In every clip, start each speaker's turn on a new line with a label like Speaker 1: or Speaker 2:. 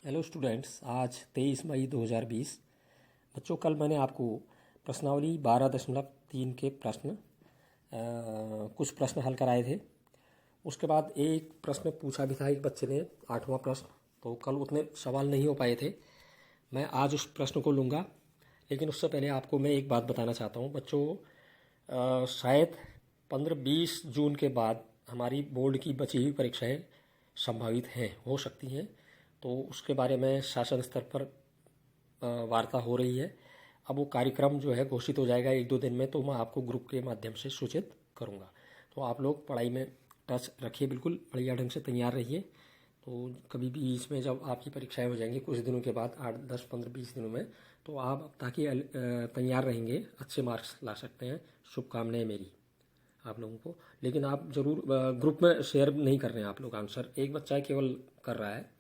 Speaker 1: Hello students, आज 23 मई 2020। बच्चों, कल मैंने आपको प्रश्नावली 12.3 के कुछ प्रश्न हल कराए थे। उसके बाद एक प्रश्न पूछा भी था एक बच्चे ने, 8वां प्रश्न। तो कल उतने सवाल नहीं हो पाए थे। मैं आज उस प्रश्न को लूँगा, लेकिन उससे पहले आपको मैं एक बात बताना चाहता हूँ बच्चों। शायद 15-20 जून के बाद हमारी बोर्ड की बची हुई परीक्षाएं संभावित हैं, हो सकती हैं। तो उसके बारे में शासन स्तर पर वार्ता हो रही है। अब वो कार्यक्रम जो है घोषित हो जाएगा 1-2 दिन में, तो मैं आपको ग्रुप के माध्यम से सूचित करूँगा। तो आप लोग पढ़ाई में टच रखिए, बिल्कुल बढ़िया ढंग से तैयार रहिए। तो कभी भी इसमें जब आपकी परीक्षाएं हो जाएंगी कुछ दिनों के बाद, 8, 10, 15, 20 दिनों में, तो आप ताकि तैयार रहेंगे, अच्छे मार्क्स ला सकते हैं। शुभकामनाएं मेरी आप लोगों को। लेकिन आप जरूर ग्रुप में शेयर नहीं कर रहे हैं आप लोग आंसर। एक बच्चा केवल कर रहा है,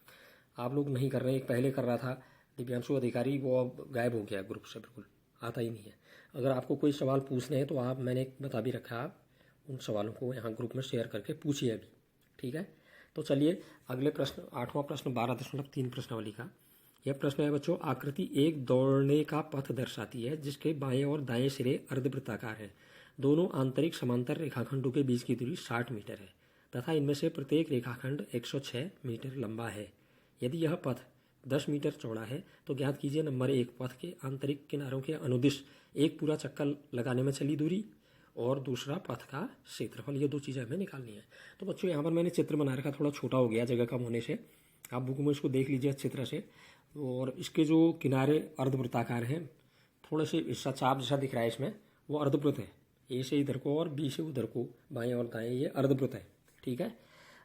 Speaker 1: आप लोग नहीं कर रहे हैं। एक पहले कर रहा था दिव्यांशु अधिकारी, वो अब गायब हो गया ग्रुप से, बिल्कुल आता ही नहीं है। अगर आपको कोई सवाल पूछने हैं तो आप, मैंने बता भी रखा है, आप उन सवालों को यहाँ ग्रुप में शेयर करके पूछिए अभी, ठीक है। तो चलिए अगले प्रश्न, 8वां प्रश्न 12.3 प्रश्नावली का यह प्रश्न है बच्चों। आकृति एक दौड़ने का पथ दर्शाती है जिसके बाएं और दाएं सिरे अर्धवृत्ताकार हैं। दोनों आंतरिक समांतर रेखाखंडों के बीच की दूरी 60 मीटर है तथा इनमें से प्रत्येक रेखाखंड 106 मीटर लंबा है। यदि यह पथ 10 मीटर चौड़ा है तो ज्ञात कीजिए नंबर 1 पथ के आंतरिक किनारों के अनुदिश एक पूरा चक्कर लगाने में चली दूरी और दूसरा पथ का क्षेत्रफल। ये दो चीज़ें हमें निकालनी है। तो बच्चों यहाँ पर मैंने चित्र बना रखा, थोड़ा छोटा हो गया जगह कम होने से। आप बुक में इसको देख लीजिए अच्छी तरह से। और इसके जो किनारे अर्धवृत्ताकार हैं, थोड़े से हिस्सा चाप जैसा दिख रहा है इसमें, वो अर्धवृत्त है। ए से इधर को और बी से उधर को, बाएं और दाएं, ये अर्धवृत्त है, ठीक है।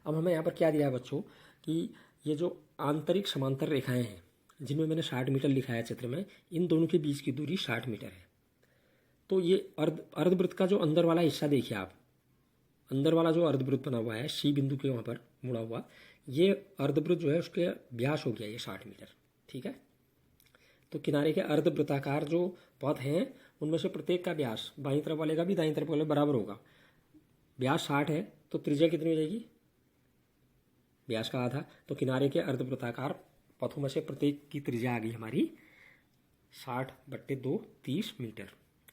Speaker 1: अब हमें यहाँ पर क्या दिया है बच्चों कि ये जो आंतरिक समांतर रेखाएं हैं जिनमें मैंने 60 मीटर लिखा है चित्र में, इन दोनों के बीच की दूरी 60 मीटर है। तो ये अर्धवृत्त का जो अंदर वाला हिस्सा देखिए आप, अंदर वाला जो अर्धवृत्त बना हुआ है सी बिंदु के वहां पर मुड़ा हुआ, ये अर्धवृत्त जो है उसके व्यास हो गया ये 60 मीटर, ठीक है। तो किनारे के अर्धवृत्ताकार जो पथ हैं उनमें से प्रत्येक का व्यास, बाईं तरफ वाले का भी दाईं तरफ वाले बराबर होगा। व्यास 60 है तो त्रिज्या कितनी हो जाएगी, व्यास का आधा। तो किनारे के अर्धवृत्ताकार पथों में से प्रत्येक की त्रिज्या आ गई हमारी 60/2, 30 मीटर।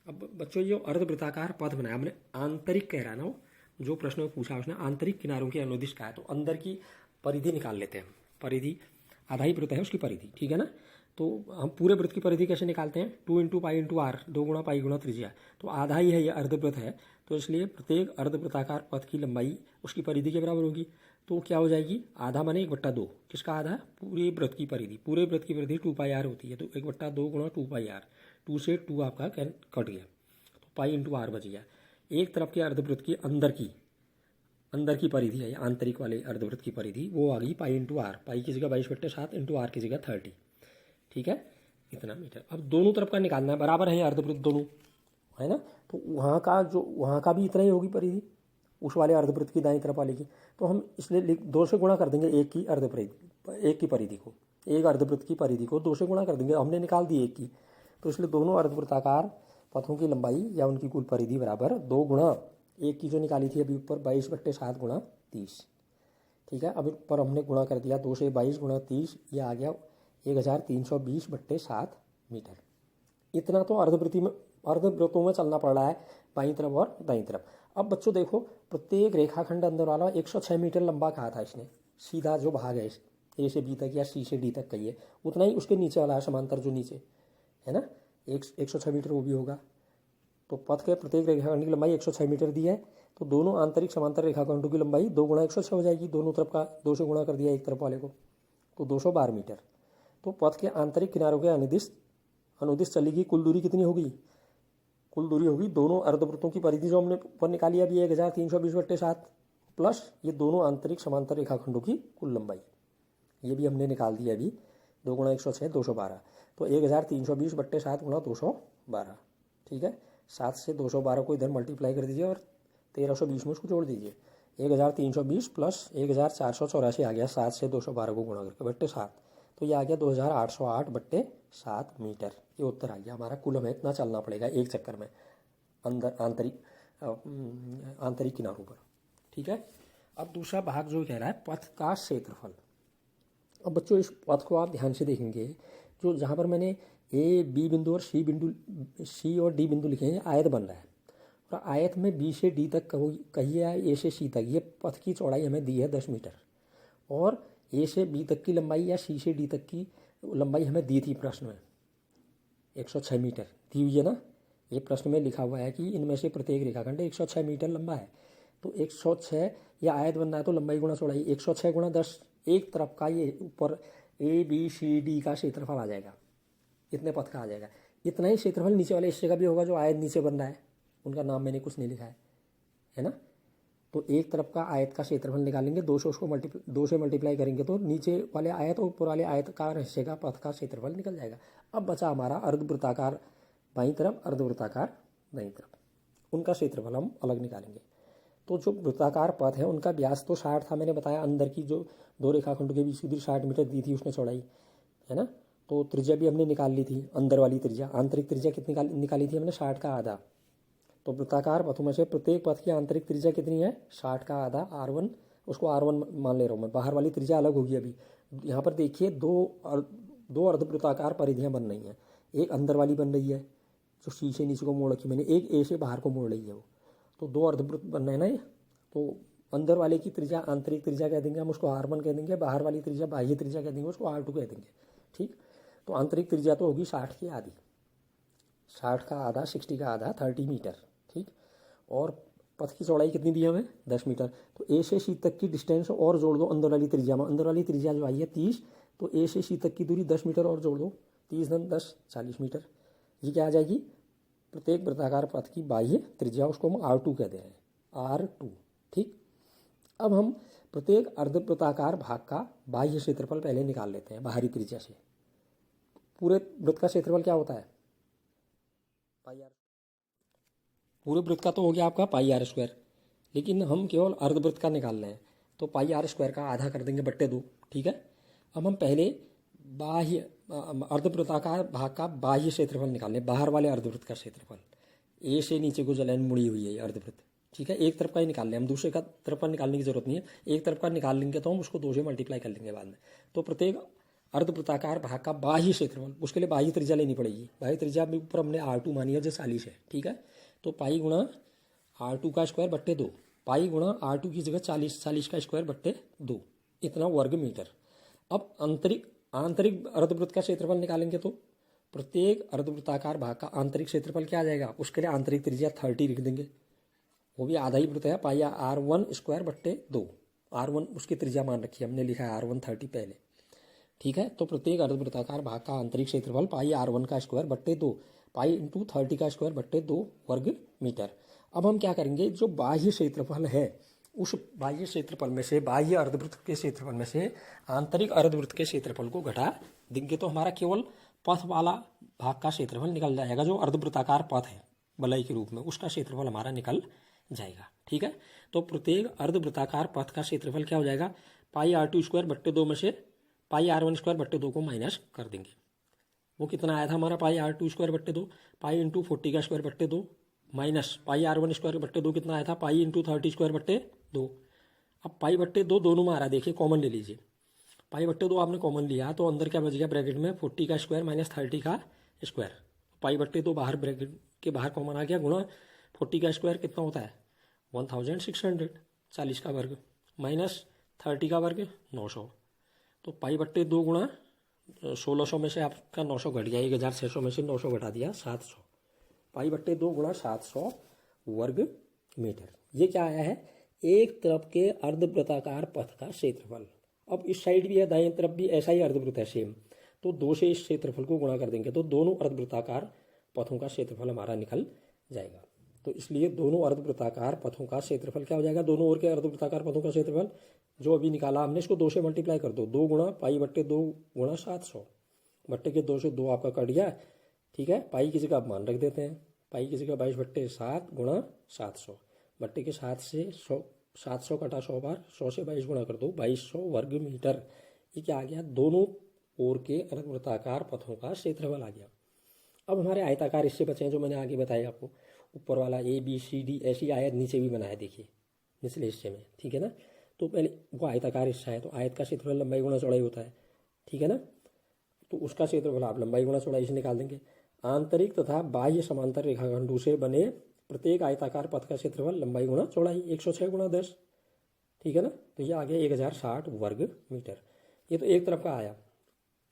Speaker 1: अब बच्चों ये अर्धवृत्ताकार पथ बनाया हमने, आंतरिक कह रहा ना वो, जो प्रश्न में पूछा उसने आंतरिक किनारों के अनुदिश का है, तो अंदर की परिधि निकाल लेते हैं। परिधि आधा ही वृत्त है उसकी परिधि, ठीक है ना। तो हम पूरे वृत्त की परिधि कैसे निकालते हैं, 2 × पाई × आर, 2 गुणा पाई गुणा त्रिज्या। तो आधा ही है ये अर्धवृत्त है, तो इसलिए प्रत्येक अर्धवृत्ताकार पथ की लंबाई उसकी परिधि के बराबर होगी। तो क्या हो जाएगी, आधा माने 1/2। किसका आधा, पूरे वृत्त की परिधि। पूरे वृत्त की परिधि 2πr होती है, तो 1/2 गुणा 2πr, 2 से 2 आपका कट गया, तो पाई × आर बच गया। एक तरफ के अर्धवृत्त की अंदर की परिधि है, आंतरिक वाले अर्धवृत्त की परिधि, वो आ गई पाई × आर। पाई की जगह 22/7 × आर की जगह 30, ठीक है, इतना मीटर। अब दोनों तरफ का निकालना है, बराबर है अर्धवृत्त दोनों, है ना। तो वहाँ का भी इतना ही होगी परिधि, उस वाले अर्धवृत्त की दाईं तरफ वाले की। तो हम इसलिए 2 से गुणा कर देंगे एक की परिधि को, एक अर्धवृत्त की परिधि को 2 से गुणा कर देंगे। हमने निकाल दी एक की, तो इसलिए दोनों अर्धवृत्ताकार पथों की लंबाई या उनकी कुल परिधि बराबर 2 गुणा एक की जो निकाली थी अभी ऊपर 22/7 गुणा 30, ठीक है। अब ऊपर हमने गुणा कर दिया, 2 से 22 गुणा 30, ये आ गया 1320/7 मीटर। इतना तो अर्धवृत्तों में चलना पड़ रहा है, बाईं तरफ और दाईं तरफ। अब बच्चों देखो, प्रत्येक रेखाखंड अंदर वाला 106 मीटर लंबा कहा था इसने। सीधा जो भाग है ए से बी तक या सी से डी तक कहिए, उतना ही उसके नीचे वाला है समांतर जो नीचे है ना, 106 मीटर वो भी होगा। तो पथ के प्रत्येक रेखाखंड की लंबाई 106 मीटर दी है, तो दोनों आंतरिक समांतर रेखाखंडों की लंबाई 2 गुणा 106 हो जाएगी। दोनों तरफ का 2 से गुणा कर दिया एक तरफ वाले को, तो 212 मीटर। तो पथ के आंतरिक किनारों के अनुदिश चलेगी कुल दूरी कितनी होगी, कुल दूरी होगी दोनों अर्धवृत्तों की परिधि जो हमने ऊपर निकाली अभी 1320/7 प्लस ये दोनों आंतरिक समांतर रेखाखंडों की कुल लंबाई, ये भी हमने निकाल दी अभी। 2 गुणा 106 212, तो 1320/7 गुणा 212, ठीक है। 7 से 212 को इधर मल्टीप्लाई कर दीजिए और 1320 में उसको जोड़ दीजिए। 1320 प्लस 1484 आ गया, 7 से 212 को गुणा करके बट्टे 7, तो ये आ गया 2808/7 मीटर। ये उत्तर आ गया हमारा। कुल हमें इतना चलना पड़ेगा एक चक्कर में अंदर आंतरिक किनारों पर, ठीक है। अब दूसरा भाग जो कह रहा है पथ का क्षेत्रफल। अब बच्चों इस पथ को आप ध्यान से देखेंगे, जो जहाँ पर मैंने ए बी बिंदु और सी और डी बिंदु लिखे हैं, आयत बन रहा है और आयत में बी से डी तक कहिए या ए से सी तक, ये पथ की चौड़ाई हमें दी है 10 मीटर और ए से बी तक की लंबाई या सी से डी तक की लंबाई हमें दी थी प्रश्न में 106 मीटर दी हुई है ना। ये प्रश्न में लिखा हुआ है कि इनमें से प्रत्येक रेखाखंड 106 मीटर लंबा है। तो 106 या आयत बनना है तो लंबाई गुणा चौड़ाई 106 गुणा 10, एक तरफ का ये ऊपर ए बी सी डी का क्षेत्रफल आ जाएगा, इतने पथ का आ जाएगा। इतना ही क्षेत्रफल नीचे वाले हिस्से का भी होगा जो आयत नीचे बन रहा है, उनका नाम मैंने कुछ नहीं लिखा है ना। तो एक तरफ का आयत का क्षेत्रफल निकालेंगे, 2 से मल्टीप्लाई करेंगे तो नीचे वाले आयत और ऊपर वाले आयतकार हिस्से का पथ का क्षेत्रफल निकल जाएगा। अब बचा हमारा अर्धवृत्ताकार बाईं तरफ, अर्धवृत्ताकार दाईं तरफ, उनका क्षेत्रफल हम अलग निकालेंगे। तो जो वृत्ताकार पथ है उनका व्यास तो 60 था, मैंने बताया। अंदर की जो दो रेखाखंडों के बीच की दूरी 60 मीटर दी थी उसने चौड़ाई, है ना। तो त्रिज्या भी हमने निकाल ली थी, अंदर वाली त्रिज्या। आंतरिक त्रिज्या कितनी निकाली थी हमने? 60 का आधा। तो वृत्ताकार पथों में से प्रत्येक पथ की आंतरिक त्रिज्या कितनी है? 60 का आधा R1, उसको R1 मान ले रहा हूँ मैं। बाहर वाली त्रिज्या अलग होगी। अभी यहाँ पर देखिए दो अर्धवृत्ताकार परिधियाँ बन रही हैं। एक अंदर वाली बन रही है जो सी से नीचे को मोड़ रखी मैंने, एक ए से बाहर को मोड़ रही है वो। तो दो अर्धवृत्त बन रहे हैं ना ये। तो अंदर वाले की त्रिज्या आंतरिक त्रिज्या कह देंगे हम, उसको R1 कह देंगे। बाहर वाली त्रिज्या बाह्य त्रिज्या कह देंगे, उसको R2 कह देंगे। ठीक। तो आंतरिक त्रिज्या तो होगी 60 की आधी, 60 का आधा, 60 का आधा 30 मीटर। ठीक। और पथ की चौड़ाई कितनी दी है हमें? 10 मीटर। तो ए से सी तक की डिस्टेंस और जोड़ दो अंदर वाली त्रिज्या में। अंदर वाली त्रिज्या जो आई है 30, तो ए से सी तक की दूरी 10 मीटर और जोड़ दो। 30 × 10 40 मीटर। ये क्या आ जाएगी? प्रत्येक वृत्ताकार पथ की बाह्य त्रिज्या, उसको हम R2 कहते हैं, R2। ठीक। अब हम प्रत्येक अर्धवृत्ताकार भाग का बाह्य क्षेत्रफल पहले निकाल लेते हैं बाहरी त्रिज्या से। पूरे वृत्त का क्षेत्रफल क्या होता है? पाई आर। पूरे वृत्त का तो हो गया आपका πr², लेकिन हम केवल अर्धवृत्त का निकाल रहे हैं तो πr² का आधा कर देंगे बट्टे 2। ठीक है। अब हम पहले बाह्य अर्धवृत्ताकार भाग का बाह्य क्षेत्रफल निकाल लें, बाहर वाले अर्धवृत्त का क्षेत्रफल। ए से नीचे को जो लाइन मुड़ी हुई है ये अर्धवृत्त, ठीक है। एक तरफ का ही निकाल लें हम, दूसरे का तरफ का निकालने की जरूरत नहीं है। एक तरफ का निकाल लेंगे तो हम उसको 2 से मल्टीप्लाई कर लेंगे बाद में। तो प्रत्येक अर्धवृत्ताकार भाग का बाह्य क्षेत्रफल, उसके लिए बाह्य त्रिज्या लेनी पड़ेगी। बाह्य त्रिज्या में ऊपर हमने R2 मानी है जो 40 है। ठीक है। तो पाई गुणा R2 का स्क्वायर बट्टे 2, पाई गुणा R2 की जगह 40 का स्क्वायर बट्टे 2, इतना वर्ग मीटर। अब आंतरिक अर्धवृत्त का क्षेत्रफल निकालेंगे तो प्रत्येक अर्धवृत्ताकार भाग का आंतरिक क्षेत्रफल क्या आ जाएगा? उसके लिए आंतरिक त्रिज्या 30 लिख देंगे, वो भी आधा ही वृत्त है। पाई R1² बट्टे 2, R1 उसकी त्रिज्या मान रखी है हमने, लिखा है R1 30 पहले। ठीक है। तो प्रत्येक अर्धवृत्ताकार भाग का आंतरिक क्षेत्रफल पाई R1 का स्क्वायर बट्टे 2, पाई × 30 का स्क्वायर बट्टे 2 वर्ग मीटर। अब हम क्या करेंगे, जो बाह्य क्षेत्रफल है उस बाह्य क्षेत्रफल में से, बाह्य अर्धवृत्त के क्षेत्रफल में से आंतरिक अर्धवृत्त के क्षेत्रफल को घटा देंगे तो हमारा केवल पथ वाला भाग का क्षेत्रफल निकल जाएगा। जो अर्धवृत्ताकार पथ है बलय के रूप में, उसका क्षेत्रफल हमारा निकल जाएगा। ठीक है। तो प्रत्येक अर्धवृत्ताकार पथ का क्षेत्रफल क्या हो जाएगा? पाई R2² बट्टे 2 में से पाई R1² बट्टे 2 को माइनस कर देंगे। वो कितना आया था हमारा? पाई R2² बट्टे 2, पाई × 40 का स्क्वायर बट्टे 2 माइनस पाई R1² बट्टे 2 कितना आया था? पाई × 30² बट्टे 2। अब पाई बट्टे 2 दोनों में आ रहा है, देखिए कॉमन ले लीजिए। पाई बट्टे 2 आपने कॉमन लिया तो अंदर क्या बच गया ब्रैकेट में? 40 का स्क्वायर माइनस 30 का स्क्वायर। पाई बट्टे 2 बाहर ब्रैकेट के बाहर कॉमन आ गया, गुणा 40 का स्क्वायर कितना होता है? 1600, 40 का वर्ग माइनस 30 का वर्ग 900। तो पाई बट्टे 2 गुणा 1600 में से आपका 900 घट गया, 1600 में से 900 घटा दिया 700। पाई बट्टे 2 गुणा 700 वर्ग मीटर। ये क्या आया है? एक तरफ के अर्धवृत्ताकार पथ का क्षेत्रफल। अब इस साइड भी है, दाएं तरफ भी ऐसा ही अर्धवृत्त है सेम, तो 2 से इस क्षेत्रफल को गुणा कर देंगे तो दोनों अर्धवृत्ताकार पथों का क्षेत्रफल हमारा निकल जाएगा। तो इसलिए दोनों अर्धवृत्ताकार पथों का क्षेत्रफल क्या हो जाएगा? दोनों ओर के अर्धवृत्ताकार पथों का क्षेत्रफल जो अभी निकाला हमने, इसको 2 से मल्टीप्लाई कर दो। 2 गुणा पाई बट्टे 2 गुणा 700, बट्टे के 2 से 2 आपका कट गया। ठीक है। पाई की जगह आप मान रख देते हैं, पाई की जगह 22/7 गुणा 700, बट्टे के 7 से 700 कटा 100 बार, 100 से 22 गुणा कर दो, 2200 वर्ग मीटर। ये क्या आ गया? दोनों ओर के अर्धवृत्ताकार पथों का क्षेत्रफल आ गया। अब हमारे आयताकार हिस्से बचे हैं जो मैंने आगे बताया आपको। ऊपर वाला ABCD ऐसी आयत नीचे भी बना है, देखिए निचले हिस्से में। ठीक है ना। तो पहले वो आयताकार हिस्सा है तो आयत का क्षेत्रफल लंबाई गुणा चौड़ाई होता है। ठीक है ना। तो उसका क्षेत्रफल आप लंबाई गुणा चौड़ाई से निकाल देंगे। आंतरिक तथा बाह्य समांतर रेखाखंडों से बने प्रत्येक आयताकार पथ का क्षेत्रफल लंबाई गुणा चौड़ाई 106 गुणा 10, ठीक है ना। तो ये आ गया 1060 वर्ग मीटर। ये तो एक तरफ का आया।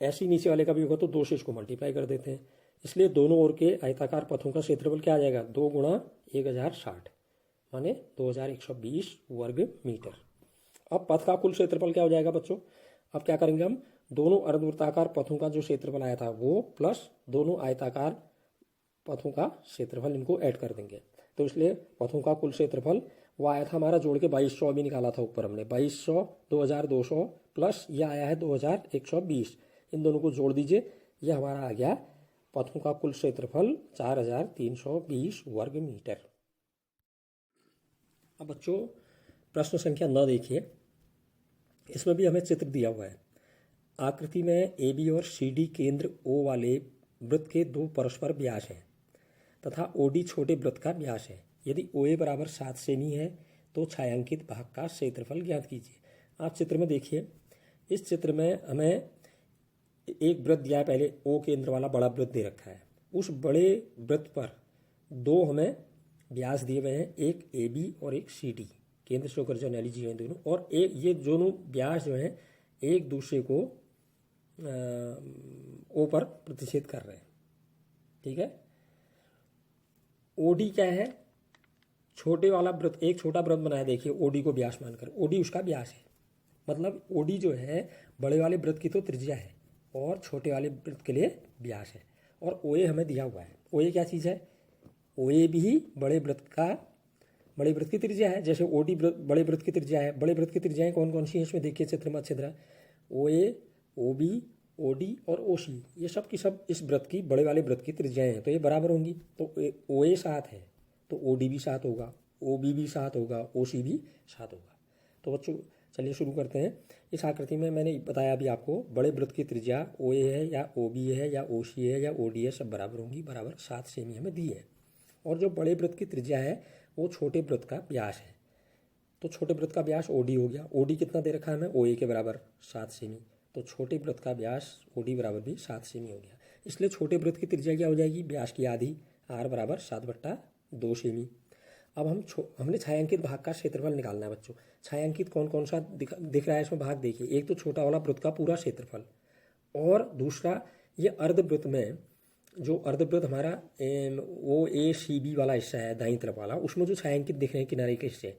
Speaker 1: ऐसे ही नीचे वाले का भी होगा तो 2 से इसको मल्टीप्लाई कर देते हैं। इसलिए दोनों ओर के आयताकार पथों का क्षेत्रफल क्या आ जाएगा, 2 गुणा 1060 माने 2120 वर्ग मीटर। अब पथ का कुल क्षेत्रफल क्या हो जाएगा बच्चों, अब क्या करेंगे हम, दोनों अर्धवृत्ताकार पथों का जो क्षेत्रफल आया था वो प्लस दोनों आयताकार पथों का क्षेत्रफल, इनको ऐड कर देंगे। तो इसलिए पथों का कुल क्षेत्रफल वो आया था हमारा जोड़ के 2200 भी निकाला था ऊपर हमने, 2200 2200 प्लस ये आया है 2120, इन दोनों को जोड़ दीजिए, ये हमारा आ गया पथों का कुल क्षेत्रफल 4320 वर्ग मीटर। अब बच्चों प्रश्न संख्या 9 देखिए, इसमें भी हमें चित्र दिया हुआ है। आकृति में ए बी और सी डी केंद्र ओ वाले वृत्त के 2 परस्पर व्यास हैं तथा ओ डी छोटे वृत्त का व्यास है। यदि ओ ए बराबर 7 सेमी है तो छायांकित भाग का क्षेत्रफल ज्ञात कीजिए। आप चित्र में देखिए, इस चित्र में हमें एक वृत्त दिया है, पहले ओ केंद्र वाला बड़ा वृत्त दे रखा है। उस बड़े वृत्त पर 2 हमें व्यास दिए हुए हैं, एक ए बी और एक सी डी, केंद्र से होकर जो एनालिजी है दोनों, और एक ये दोनों व्यास जो हैं एक दूसरे को ओ पर प्रतिच्छेद कर रहे हैं, ठीक है। ओडी क्या है, छोटे वाला वृत्त, एक छोटा वृत्त बनाया देखिए ओडी को व्यास मानकर, ओडी उसका व्यास है, मतलब ओडी जो है बड़े वाले वृत्त की तो त्रिज्या है और छोटे वाले वृत्त के लिए व्यास है। और ओए हमें दिया हुआ है, ओए क्या चीज़ है, ओए भी बड़े वृत्त की त्रिज्या है, जैसे ओडी बड़े वृत्त की त्रिज्या है। बड़े वृत्त की त्रिज्याएं कौन कौन सी हैं इसमें देखिए चित्र में अच्छी तरह, ओए, ओबी, ओडी और ओसी, ये सब की सब इस वृत्त की, बड़े वाले वृत्त की त्रिज्याएं हैं, तो ये बराबर होंगी। तो ओए 7 है तो ओडी भी 7 होगा, ओबी भी 7 होगा, ओसी भी 7 होगा। तो बच्चों चलिए शुरू करते हैं। इस आकृति में मैंने बताया अभी आपको, बड़े वृत्त की त्रिज्या ओए है या ओबी है या ओसी है या ओडी है, सब बराबर होंगी, बराबर 7 सेमी हमें दी है। और जो बड़े वृत्त की त्रिज्या है वो छोटे वृत्त का व्यास है, तो छोटे वृत्त का व्यास ओडी हो गया। ओडी कितना दे रखा है हमें, ओए के बराबर 7 सेमी, तो छोटे वृत्त का व्यास ओडी बराबर भी 7 सेमी हो गया। इसलिए छोटे वृत्त की त्रिज्या क्या हो जाएगी, व्यास की आधी, आर बराबर 7/2 सेमी। अब हमने छायांकित भाग का क्षेत्रफल निकालना है बच्चों। छायांकित कौन कौन सा दिख रहा है इसमें भाग देखिए, एक तो छोटा वाला वृत्त का पूरा क्षेत्रफल, और दूसरा ये अर्धवृत्त में जो अर्धवृत्त हमारा ओ ए सी बी वाला हिस्सा है दाईं तरफ वाला, उसमें जो छायांकित दिख रहे हैं किनारे के हिस्से,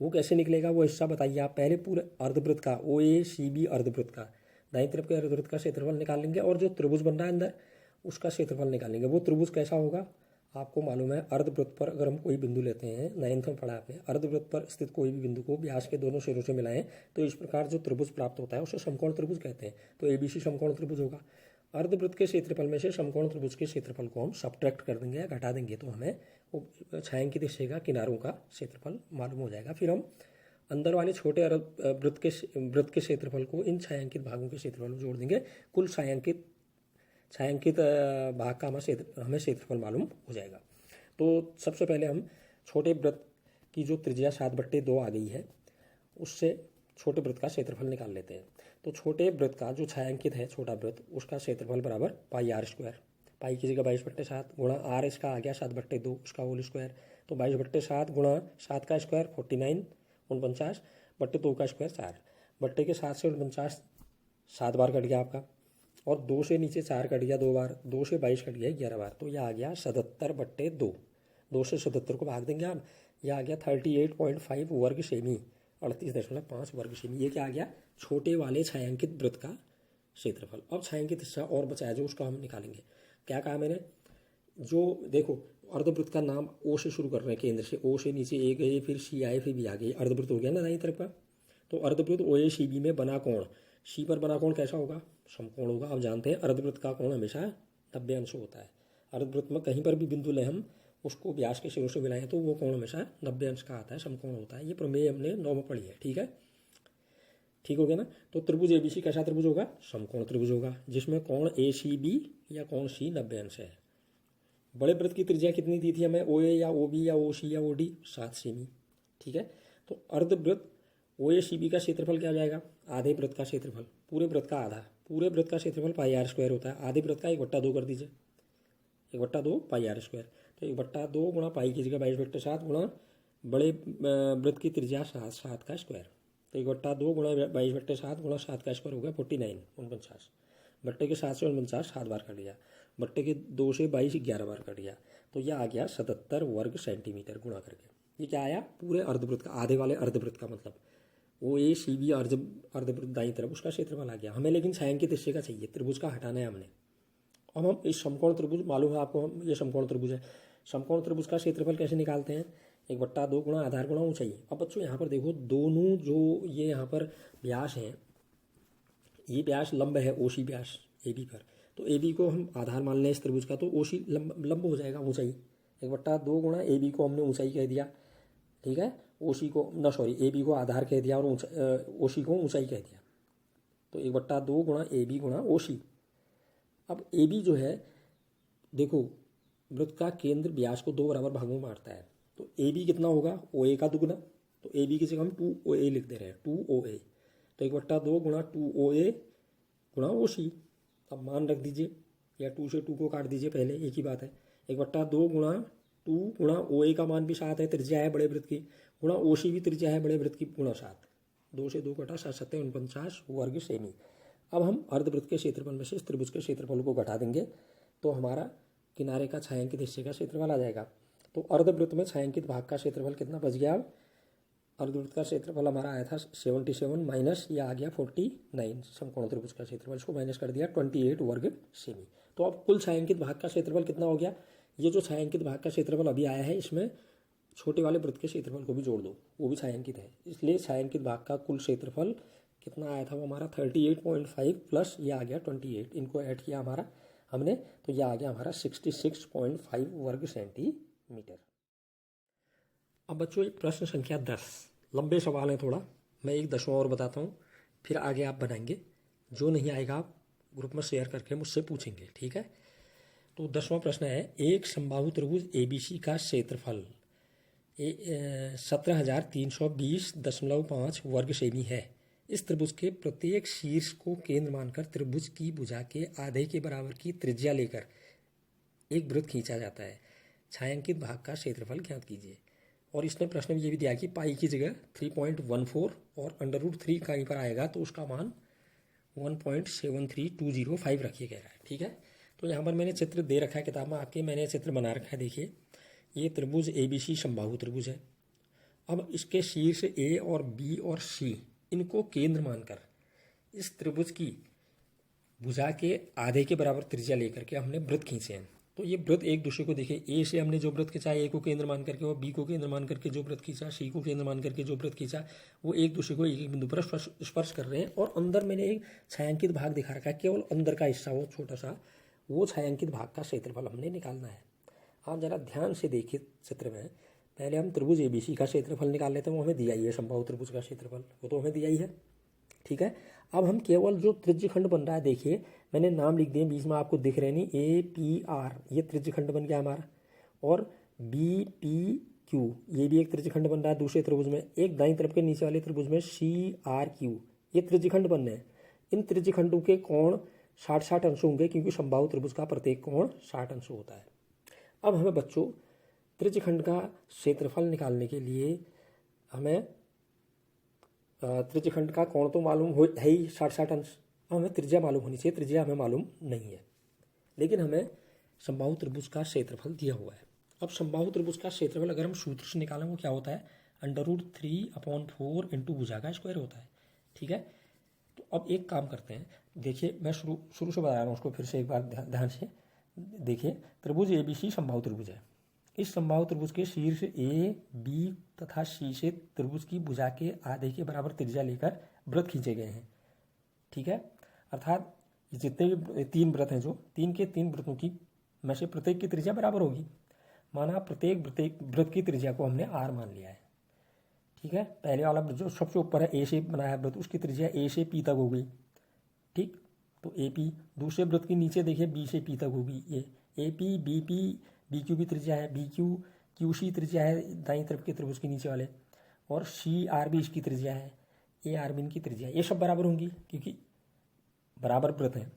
Speaker 1: वो कैसे निकलेगा वो हिस्सा बताइए आप। पहले पूरे अर्धवृत्त का, ओ ए सी बी अर्धवृत्त का, दाईं तरफ के अर्धवृत्त का क्षेत्रफल निकाल लेंगे, और जो त्रिभुज बन रहा है अंदर उसका क्षेत्रफल निकालेंगे। वो त्रिभुज कैसा होगा आपको मालूम है, अर्धवृत्त पर अगर हम कोई बिंदु लेते हैं, 9th में पढ़ा आपने, अर्धवृत्त पर स्थित कोई भी बिंदु को व्यास के दोनों सिरों से मिलाएं तो इस प्रकार जो त्रिभुज प्राप्त होता है उसे समकोण त्रिभुज कहते हैं। तो एबीसी समकोण त्रिभुज होगा। अर्धवृत्त के क्षेत्रफल में से समकोण त्रिभुज के क्षेत्रफल को हम सब्ट्रैक्ट कर देंगे या घटा देंगे, तो हमें वो छायांकित हिस्से का किनारों का क्षेत्रफल मालूम हो जाएगा। फिर हम अंदर वाले छोटे वृत्त के क्षेत्रफल को इन छायांकित भागों के क्षेत्रफल में जोड़ देंगे, कुल छायांकित भाग का हमें क्षेत्रफल मालूम हो जाएगा। तो सबसे पहले हम छोटे वृत्त की जो त्रिज्या 7/2 आ गई है, उससे छोटे वृत्त का क्षेत्रफल निकाल लेते हैं। तो छोटे वृत्त का जो छायांकित है छोटा वृत्त, उसका क्षेत्रफल बराबर पाई आर स्क्वायर, पाई की जगह 22/7 गुणा आर, इसका आ गया 7/2 उसका होल स्क्वायर, तो 22/7 गुणा 7 का स्क्वायर 49 49 बट्टे 2 का स्क्वायर 4, बट्टे के 7 से 49 7 बार कट गया आपका, और 2 से नीचे 4 कट गया 2 बार, 2 से 22 कट गया 11 बार, तो यह आ गया 77/2। 2 से 77 को भाग देंगे आप, यह आ गया 38.5 वर्ग सेमी, 38.5 वर्ग सेमी। ये क्या आ गया, छोटे वाले छायांकित वृत्त का क्षेत्रफल। अब छायांकित हिस्सा और बचाया जो, उसका हम निकालेंगे। क्या कहा मैंने, जो देखो अर्धवृत्त का नाम ओ से शुरू कर रहे हैं, केंद्र से, ओ से नीचे ए गए, फिर सी आए, फिर बी आ गई, अर्धवृत्त हो गया ना दाईं तरफ का। तो अर्धवृत्त ओ ए सी बी में बना कोण, सी पर बना कोण कैसा होगा, समकोण होगा। अब जानते हैं अर्धवृत्त का कोण हमेशा 90 अंश होता है। अर्धवृत्त में कहीं पर भी बिंदु लें हम, उसको व्यास के सिरों से मिलाएं तो वो कोण हमेशा 90 अंश का आता है, समकोण होता है। ये प्रमेय हमने 9 में पढ़ी है, ठीक है, ठीक हो गया ना। तो त्रिभुज एबीसी कैसा त्रिभुज होगा, समकोण त्रिभुज होगा, जिसमें कोण ए सी बी या कोण सी 90 अंश है। बड़े वृत्त की त्रिज्या कितनी दी थी हमें, ओ ए या ओ बी या ओ सी या ओ डी, 7 सेमी, ठीक है। तो अर्धवृत्त ओ ए सी बी का क्षेत्रफल क्या हो जाएगा, आधे वृत्त का क्षेत्रफल, पूरे वृत्त का आधा, पूरे वृत्त का क्षेत्रफल पाई आर स्क्वायर होता है। आधे वृत्त का 1/2 कर दीजिए, 1/2 पाई आर स्क्वायर। तो 1/2 गुणा पाई की जगह 22/7 गुणा बड़े वृत्त की त्रिज्या 7 का स्क्वायर। तो 1/2 गुणा 22/7 गुणा 7 का स्क्वायर हो गया 49 49। बट्टे के 7 से 49 7 बार कर दिया, बट्टे के 2 से 22 11 बार कर दिया, तो यह आ गया 77 वर्ग सेंटीमीटर गुणा करके। ये क्या आया? पूरे अर्धवृत्त का, आधे वाले अर्धवृत्त का, मतलब वो ए सी बी अर्धवृत्त दाईं तरफ उसका क्षेत्रफल आ गया। हमें लेकिन छायांकित हिस्से का चाहिए, त्रिभुज का हटाना है हमने। अब हम इस समकोण त्रिभुज, मालूम है आपको, हम ये समकोण त्रिभुज है, समकोण त्रिभुज का क्षेत्रफल कैसे निकालते हैं? 1/2 गुणा आधार गुणा ऊंचाई। अब बच्चों यहाँ पर देखो, दोनों जो ये यहाँ पर व्यास हैं, ये व्यास लंब है ओसी व्यास ए बी पर, तो ए बी को हम आधार मान लें इस त्रिभुज का, तो ओसी लंब हो जाएगा ऊंचाई। 1/2 गुणा ए बी को हमने ऊंचाई कह दिया, ठीक है, ओसी को ना, सॉरी, ए बी को आधार कह दिया और ओसी को ऊंचाई कह दिया। तो 1/2 गुणा ए बी गुणा ओसी। अब ए बी जो है, देखो वृत्त का केंद्र व्यास को 2 बराबर भागों में बांटता है, तो ए बी कितना होगा? ओ ए का दुगुना। तो ए बी की जगह हम 2OA लिख दे रहे हैं, 2OA। तो 1/2 गुणा 2OA गुणा ओसी। अब मान रख दीजिए, या 2 से 2 को काट दीजिए, पहले एक ही बात है। 1/2 गुणा 2 गुणा OA का मान भी 7 है, त्रिज्या है बड़े वृत्त की, गुणा ओसी भी त्रिज्या है बड़े वृत्त की, गुणा 7। 2 से 2 कटा, 7 7 49 वर्ग सेमी। अब हम अर्धवृत्त के क्षेत्रफल में से इस त्रिभुज के क्षेत्रफल को घटा देंगे, तो हमारा किनारे का छायांकित हिस्से का क्षेत्रफल आ जाएगा। तो अर्धवृत्त में छायांकित भाग का क्षेत्रफल कितना बच गया? अब अर्धवृत्त का क्षेत्रफल हमारा आया था 77 माइनस ये आ गया 49, समकोण त्रिभुज का क्षेत्रफल, इसको माइनस कर दिया 28 वर्ग सेमी। तो अब कुल छायांकित भाग का क्षेत्रफल कितना हो गया? ये जो छायांकित भाग का क्षेत्रफल अभी आया है, इसमें छोटे वाले वृत्त के क्षेत्रफल को भी जोड़ दो, वो भी छायांकित है, इसलिए छायांकित भाग का कुल क्षेत्रफल कितना आया था? वो हमारा 38.5 प्लस ये आ गया 28, इनको ऐड किया हमारा हमने, तो यह आ गया हमारा 66.5 वर्ग सेंटीमीटर। अब बच्चों प्रश्न संख्या 10, लंबे सवाल हैं थोड़ा, मैं एक 10वां और बताता हूँ, फिर आगे आप बनाएंगे। जो नहीं आएगा आप ग्रुप में शेयर करके मुझसे पूछेंगे, ठीक है। तो 10वां प्रश्न है, एक समबाहु त्रिभुज ABC का क्षेत्रफल 17,320.5 वर्ग सेमी है। इस त्रिभुज के प्रत्येक शीर्ष को केंद्र मानकर त्रिभुज की भुजा के आधे के बराबर की त्रिज्या लेकर एक वृत्त खींचा जाता है। छायांकित भाग का क्षेत्रफल ज्ञात कीजिए। और इसने प्रश्न में ये भी दिया कि पाई की जगह 3.14 और √3 कहीं पर आएगा तो उसका मान 1.73205 रखिए गया है, ठीक है। तो यहाँ पर मैंने चित्र दे रखा है किताब में आपके, मैंने चित्र बना रखा है, देखिए ये त्रिभुज ABC समबाहु त्रिभुज है। अब इसके शीर्ष A और B और C इनको केंद्र मानकर इस त्रिभुज की भुजा के आधे के बराबर त्रिज्या लेकर के हमने वृत्त खींचे हैं। तो ये वृत्त एक दूसरे को देखे, ए से हमने जो वृत्त खींचा, ए को केंद्र मान करके, और बी को केंद्र मान करके जो वृत्त खींचा, सी को केंद्र मान करके जो वृत्त खींचा, वो एक दूसरे को एक एक बिंदु पर स्पर्श कर रहे हैं। और अंदर मैंने एक छायांकित भाग दिखा रखा है, केवल अंदर का हिस्सा वो छोटा सा, वो छायांकित भाग का क्षेत्रफल हमने निकालना है। आप जरा ध्यान से देखिए चित्र में, पहले हम त्रिभुज ABC का क्षेत्रफल निकाल लेते हैं, वो हमें दिया ही है, समबाहु त्रिभुज का क्षेत्रफल वो तो हमें दिया ही है, ठीक है। अब हम केवल जो त्रिज्यखंड बन रहा है, देखिए मैंने नाम लिख दिए, बीच में आपको दिख रहे नहीं, APR ये त्रिज्यखंड बन गया हमारा, और BPQ ये भी एक त्रिज्यखंड बन रहा है दूसरे त्रिभुज में। एक दाईं तरफ के नीचे वाले त्रिभुज में CRQ ये त्रिज्यखंड बन रहे हैं। इन त्रिज्यखंडों के कोण 60-60 अंश होंगे, क्योंकि समबाहु त्रिभुज का प्रत्येक कोण 60 अंश होता है। अब हमें बच्चों त्रिज्यखंड का क्षेत्रफल निकालने के लिए हमें त्रिज्यखंड का कोण तो मालूम हो है ही 60-60 अंश, हमें त्रिज्या मालूम होनी चाहिए, त्रिज्या हमें मालूम नहीं है, लेकिन हमें समबाहु त्रिभुज का क्षेत्रफल दिया हुआ है। अब समबाहु त्रिभुज का क्षेत्रफल अगर हम सूत्र से निकालें वो क्या होता है? √3/4 इंटू भुजा का स्क्वायर होता है, ठीक है। तो अब एक काम करते हैं, देखिए मैं शुरू से बता रहा हूँ उसको, फिर से एक बार ध्यान से देखिए। त्रिभुज ABC समबाहु त्रिभुज है। इस समबाहु त्रिभुज के शीर्ष A, B तथा C से त्रिभुज की भुजा के आधे के बराबर त्रिज्या लेकर वृत्त खींचे गए हैं, ठीक है। अर्थात जितने भी 3 वृत्त हैं, जो 3 के 3 वृत्तों की में से प्रत्येक की त्रिज्या बराबर होगी। माना प्रत्येक वृत्त की त्रिज्या को हमने R मान लिया है, ठीक है। पहले वाला जो सबसे ऊपर है A से बनाया वृत्त, उसकी त्रिज्या A से P तक हो गई, ठीक। तो AP। दूसरे वृत्त के नीचे देखिए B से P तक होगी, ये AP, BP, BQ भी त्रिज्या है, BQ, QC त्रिज्या है दाईं तरफ के त्रिभुज के नीचे वाले, और CR भी इसकी त्रिज्या है, AR भी इनकी त्रिज्या है। ये सब बराबर होंगी, क्योंकि बराबर वृत्त हैं,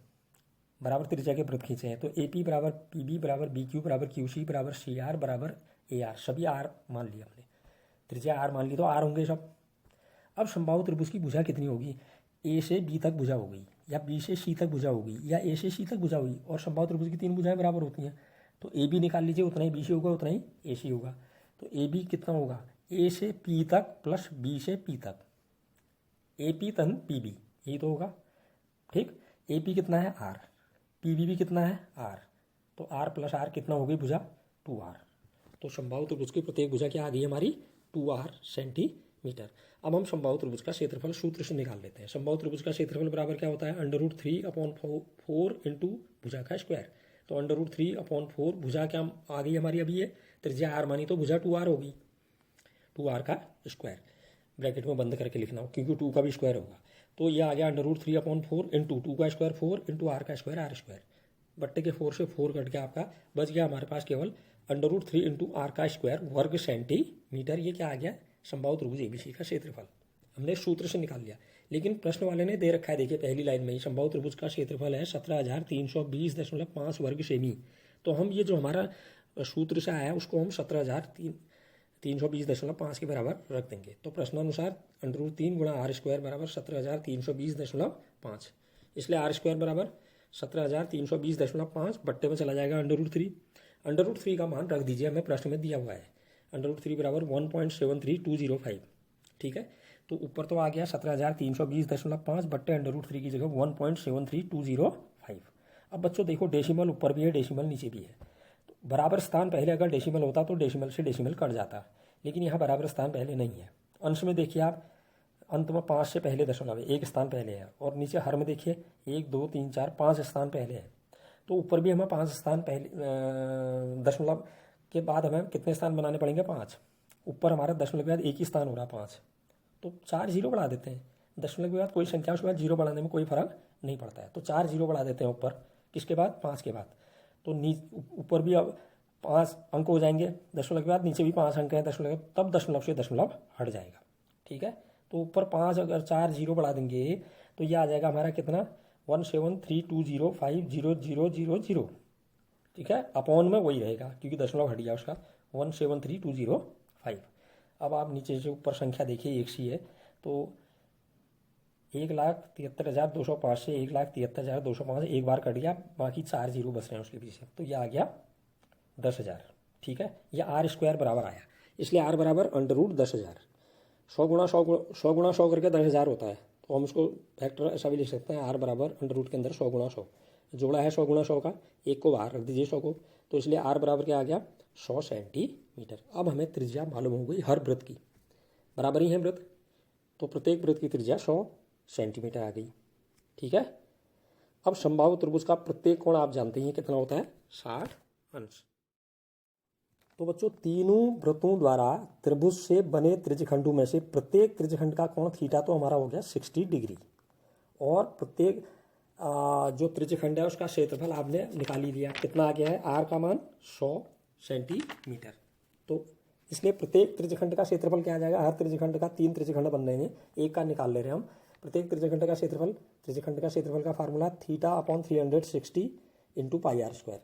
Speaker 1: बराबर त्रिज्या के वृत्त खींचे हैं, तो ए पी बराबर पी बी बराबर बी क्यू बराबर क्यू सी बराबर सी आर बराबर ए आर, सभी आर मान लिया हमने, त्रिज्या आर मान ली तो आर होंगे सब। अब समबाहु त्रिभुज की भुजा कितनी होगी, ए से बी तक भुजा होगी या बी से सी तक भुजा होगी या ए से सी तक भुजा होगी, और समबाहु त्रिभुज की तीन भुजाएं बराबर होती हैं, तो ए बी निकाल लीजिए, उतना ही बी सी होगा उतना ही ए सी होगा। तो ए बी कितना होगा, ए से पी तक प्लस बी से पी तक, ए पी तन पी बी, यही तो होगा। ठीक, ए पी कितना है आर, पी बी भी कितना है आर, तो आर प्लस आर कितना हो गई भुजा 2r। तो समबाहु त्रिभुज की प्रत्येक भुजा क्या आ गई हमारी 2r सेंटीमीटर। अब हम समबाहु त्रिभुज का क्षेत्रफल सूत्र से निकाल लेते हैं। समबाहु त्रिभुज का क्षेत्रफल बराबर क्या होता है, √3/4 इंटू भुजा का स्क्वायर। तो √3/4 भुजा क्या आ गई हमारी, अभी ये त्रिज्या r मानी तो भुजा 2r होगी, 2r का स्क्वायर ब्रैकेट में बंद करके लिखना हो क्योंकि 2 का भी स्क्वायर होगा। तो ये आ गया √3/4 इंटू 2 का स्क्वायर 4 इंटू r का स्क्वायर r स्क्वायर, बट्टे के 4 से 4 कट के आपका बच गया हमारे पास केवल √3 इंटू r का स्क्वायर वर्ग सेंटीमीटर। ये क्या आ गया, समबाहु त्रिभुज एबीसी का क्षेत्रफल हमने सूत्र से निकाल लिया। लेकिन प्रश्न वाले ने दे रखा है, देखिए पहली लाइन में ही समबाहु त्रिभुज का क्षेत्रफल है 17,320.5 वर्ग सेमी। तो हम ये जो हमारा सूत्र से आया है उसको हम 17,320.5 के बराबर रख देंगे। तो प्रश्नानुसार √3 गुणा r स्क्वायर बराबर 17,320.5, इसलिए r स्क्वायर बराबर 17,320.5 बट्टे में चला जाएगा √3। √3 का मान रख दीजिए, हमें प्रश्न में दिया हुआ है √3 बराबर 1.73205। ठीक है, तो ऊपर तो आ गया 17,320.5 बट्टे √3 की जगह 1.73205। अब बच्चों देखो डेसिमल ऊपर भी है डेसिमल नीचे भी है, तो बराबर स्थान पहले अगर डेसिमल होता तो डेसिमल से डेसिमल कट जाता, लेकिन यहाँ बराबर स्थान पहले नहीं है। अंश में देखिए आप, अंत में 5 से पहले दशमलव है, एक स्थान पहले है, और नीचे हर में देखिए 1 2 3 4 5 स्थान पहले है। तो ऊपर भी हमें 5 स्थान पहले, दशमलव के बाद हमें कितने स्थान बनाने पड़ेंगे 5, ऊपर हमारा दशमलव के बाद एक ही स्थान हो रहा 5, तो 4 जीरो बढ़ा देते हैं। दशमलव के बाद कोई संख्या उसके बाद जीरो बढ़ाने में कोई फर्क नहीं पड़ता है, तो 4 जीरो बढ़ा देते हैं ऊपर, किसके बाद 5 के बाद। तो ऊपर भी अब 5 अंक हो जाएंगे दशमलव के बाद, नीचे भी 5 अंक हैं दशमलव, तब दशमलव से दशमलव हट जाएगा। ठीक है, तो ऊपर 5 अगर 4 जीरो बढ़ा देंगे तो ये आ जाएगा हमारा कितना 17320500000। ठीक है, अपॉन में वही रहेगा क्योंकि दशमलव हट गया उसका 1732005। अब आप नीचे से ऊपर संख्या देखिए एक सी है, तो 1,73,205 से 1,73,205 एक बार कट गया, बाकी 4 जीरो बच रहे हैं उसके पीछे, तो यह आ गया 10,000। ठीक है, यह r स्क्वायर बराबर आया, इसलिए r बराबर √10,000। 100 करके 10,000 होता है, तो हम उसको फैक्टर ऐसा भी लिख सकते हैं, r बराबर √ के अंदर 100 × 100 जोड़ा है, 100 × 100 का, एक को बाहर रख दीजिए 100 को, तो इसलिए r बराबर क्या आ गया 100 सेंटीमीटर। अब हमें त्रिज्या मालूम हो गई हर वृत्त की, बराबर ही है वृत्त, तो प्रत्येक वृत्त की त्रिज्या 100 सेंटीमीटर आ गई। ठीक है, अब समबाहु त्रिभुज का प्रत्येक कोण आप जानते हैं कितना होता है 60 अंश। तो बच्चों तीनों वृत्तों द्वारा त्रिभुज से बने त्रिज्यखंडों में से प्रत्येक त्रिज्यखंड का कोण थीटा तो हमारा हो गया 60 डिग्री, और प्रत्येक जो त्रिज्यखंड है उसका क्षेत्रफल आपने निकाल ही लिया, कितना आ गया है r का मान 100 सेंटीमीटर। तो इसलिए प्रत्येक त्रिज्यखंड का क्षेत्रफल क्या आ जाएगा, हर त्रिज्यखंड का 3 त्रिज्यखंड बन रहे हैं, एक का निकाल ले रहे हैं हम, प्रत्येक त्रिज्यखंड का क्षेत्रफल का फार्मूला θ/360 इंटू πr²।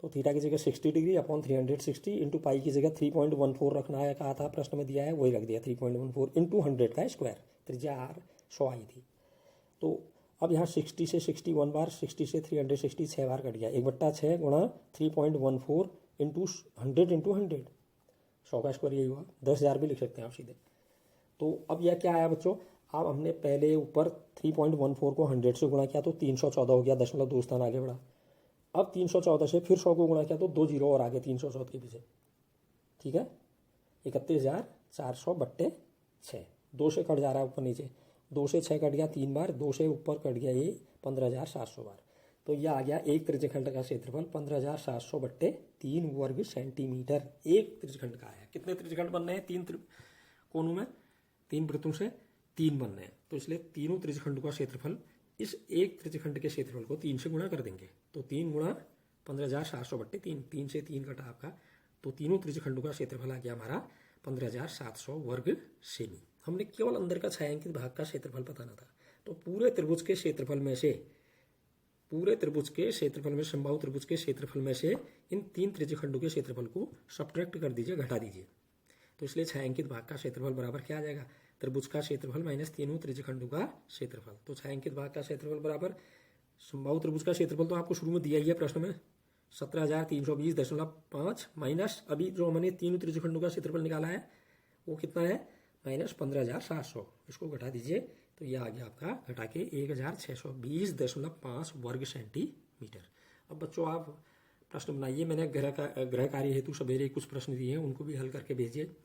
Speaker 1: तो थीटा की जगह 60 डिग्री अपॉन 360 इंटू पाई की जगह 3.14 रखना है, कहा था प्रश्न में दिया है, वही रख दिया 3.14 इंटू 100 का स्क्वायर, त्रिज्या r 100 आई थी। तो अब यहाँ 60 से 61 बार, 60 से 360 6 बार कट गया, 1/6 गुणा 3.14 इंटू 100 इंटू 100, 100 का स्क्वायर यही हुआ, 10,000 भी लिख सकते हैं आप सीधे। तो अब यह क्या आया बच्चों, अब हमने पहले ऊपर 3.14 को 100 से गुणा किया तो 314 हो गया, दशमलव 2 स्थान आगे बढ़ा। अब 314 से फिर 100 को गुणा किया तो 2 जीरो और आगे 314 के पीछे। ठीक है, 31,400/6, 2 से कट जा रहा है ऊपर नीचे, 2 से 6 कट गया 3 बार, 2 से ऊपर कट गया ये 15,700 बार। तो यह आ गया एक त्रिज्यखंड का क्षेत्रफल 15,700/3 वर्ग सेंटीमीटर, एक त्रिज्यखंड का आया। कितने त्रिज्यखंड बन रहे हैं, 3 कोनों में 3 वृत्तों से 3 बन रहे हैं, तो इसलिए तीनों त्रिज्यखंडों का क्षेत्रफल इस एक त्रिज्यखंड के क्षेत्रफल को 3 से गुणा कर देंगे, तो 3 गुणा 15,700/3, 3 से 3 कटा आपका, तो तीनों त्रिज्यखंडों का क्षेत्रफल आ गया हमारा 15,700 वर्ग सेमी। हमने केवल अंदर का छायांकित भाग का क्षेत्रफल बताना था, तो पूरे त्रिभुज के क्षेत्रफल में से पूरे त्रिभुज के क्षेत्रफल में, समबाहु त्रिभुज के क्षेत्रफल में से इन 3 त्रिज्यखंडों के क्षेत्रफल को सब्ट्रैक्ट कर दीजिए, घटा दीजिए। तो इसलिए 6 अंकित भाग का क्षेत्रफल बराबर क्या आ जाएगा, त्रिभुज का क्षेत्रफल माइनस तीनों त्रिज्यखंडों का क्षेत्रफल। तो 6 अंकित भाग का क्षेत्रफल बराबर समबाहु त्रिभुज का क्षेत्रफल तो आपको शुरू में दिया ही है प्रश्न में, 17,320.5 माइनस अभी जो हमने तीनों त्रिज्यखंडों का क्षेत्रफल निकाला है वो कितना है, माइनस 15,700। इसको घटा दीजिए तो ये आ गया आपका घटा के 1,620.5 वर्ग सेंटीमीटर। अब बच्चों आप प्रश्न बनाइए, मैंने गृह कार्य हेतु सवेरे कुछ प्रश्न दिए हैं, उनको भी हल करके भेजिए।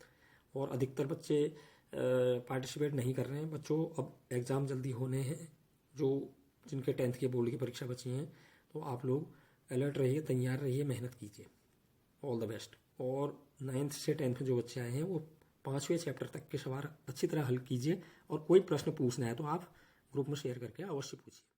Speaker 1: और अधिकतर बच्चे पार्टिसिपेट नहीं कर रहे हैं बच्चों, अब एग्ज़ाम जल्दी होने हैं, जो जिनके 10th के बोर्ड की परीक्षा बची हैं, तो आप लोग अलर्ट रहिए, तैयार रहिए, मेहनत कीजिए। All the best. और 9th से 10th में जो बच्चे आए हैं वो 5वें चैप्टर तक के सवाल अच्छी तरह हल कीजिए, और कोई प्रश्न पूछना है तो आप ग्रुप में शेयर करके अवश्य पूछिए।